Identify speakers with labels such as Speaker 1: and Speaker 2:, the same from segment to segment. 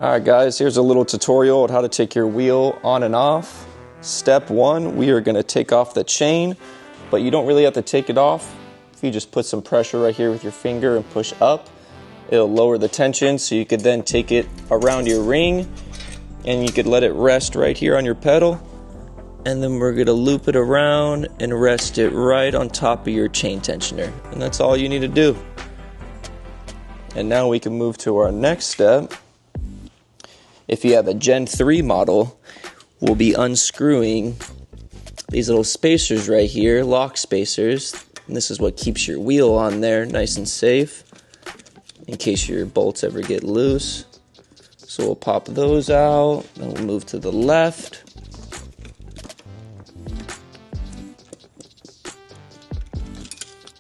Speaker 1: Alright guys, here's a little tutorial on how to take your wheel on and off. Step 1, we are going to take off the chain, but you don't really have to take it off. If you just put some pressure right here with your finger and push up, it'll lower the tension, so you could then take it around your ring and you could let it rest right here on your pedal, and then we're going to loop it around and rest it right on top of your chain tensioner, and that's all you need to do. And now we can move to our next step. If you have a Gen 3 model, we'll be unscrewing these little spacers right here, lock spacers, and this is what keeps your wheel on there nice and safe in case your bolts ever get loose. So we'll pop those out, then we'll move to the left.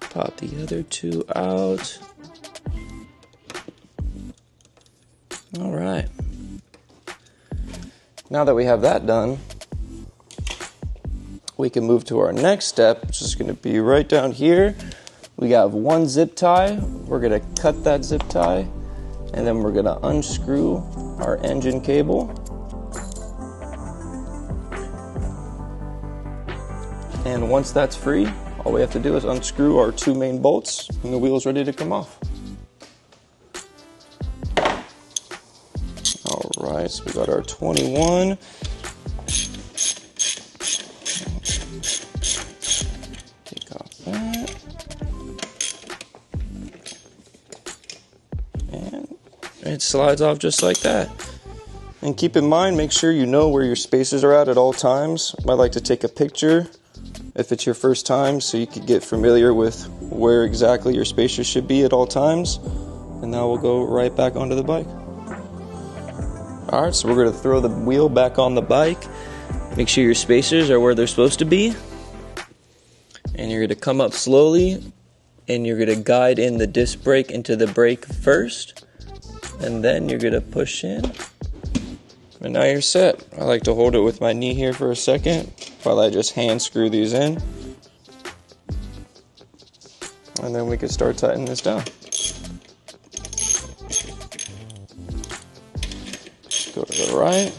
Speaker 1: Pop the other two out. All right. Now that we have that done, we can move to our next step, which is going to be right down here. We have one zip tie. We're going to cut that zip tie, and then we're going to unscrew our engine cable. And once that's free, all we have to do is unscrew our two main bolts, and the wheel's ready to come off. Alright, so we got our 21. Take off that. And it slides off just like that. And keep in mind, make sure you know where your spacers are at all times. I like to take a picture if it's your first time, so you could get familiar with where exactly your spacers should be at all times. And now we'll go right back onto the bike. Alright, so we're going to throw the wheel back on the bike. Make sure your spacers are where they're supposed to be. And you're going to come up slowly, and you're going to guide in the disc brake into the brake first. And then you're going to push in. And now you're set. I like to hold it with my knee here for a second while I just hand screw these in. And then we can start tightening this down. Go to the right.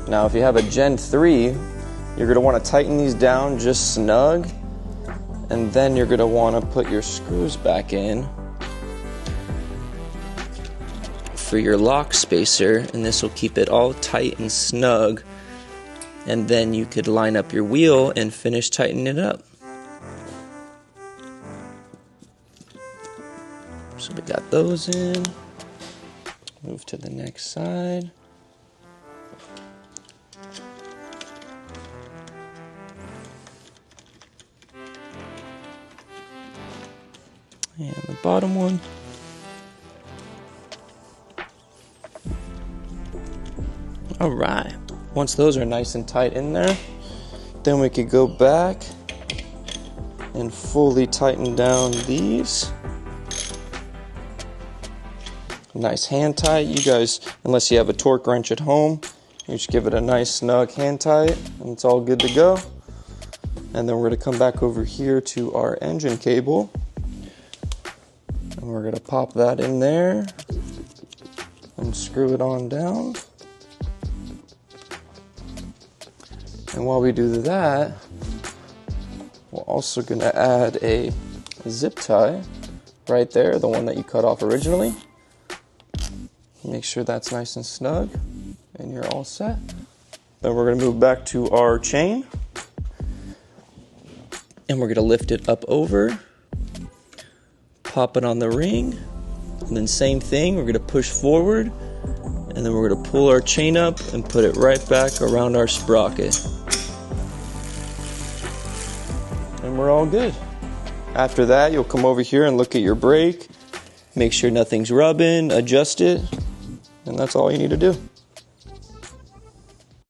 Speaker 1: Now if you have a Gen 3, you're going to want to tighten these down just snug, and then you're going to want to put your screws back in for your lock spacer, and this will keep it all tight and snug, and then you could line up your wheel and finish tightening it up. So we got those in. Move to the next side. And the bottom one. All right. Once those are nice and tight in there, then we could go back and fully tighten down these. Nice hand tight. You guys, unless you have a torque wrench at home, you just give it a nice snug hand tight and it's all good to go. And then we're going to come back over here to our engine cable, and we're going to pop that in there and screw it on down. And while we do that, we're also going to add a zip tie right there, the one that you cut off originally. Make sure that's nice and snug, and you're all set. Then we're going to move back to our chain, and we're going to lift it up over, pop it on the ring, and then same thing, we're going to push forward, and then we're going to pull our chain up and put it right back around our sprocket. And we're all good. After that, you'll come over here and look at your brake, make sure nothing's rubbing, adjust it, and that's all you need to do.